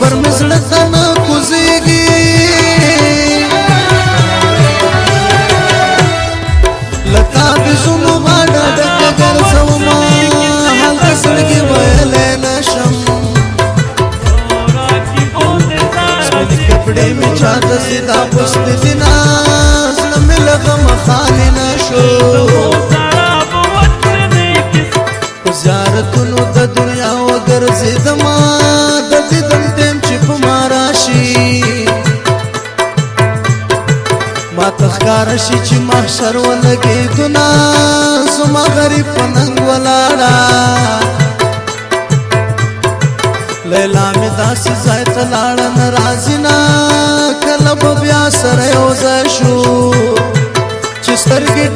صبر مزړه نه کوزيږي لتا د زونو باډه ډکه ګرځوما حال کسړګي ویلې نشم سپین کپڑے می چاته سیدا پست دینا زړه مې لغم خالي نشو زیارتونو د دنیا وګرځیدما د دیدن ټیم چې په ما راشي ما تخکار شي چې محشر ولګېدونه زما غریب په ننګ ولاړه لیلا مې داسې ځای ته لاړه نه راځي نه کله به بیا سره یو ځای شو چې سترګې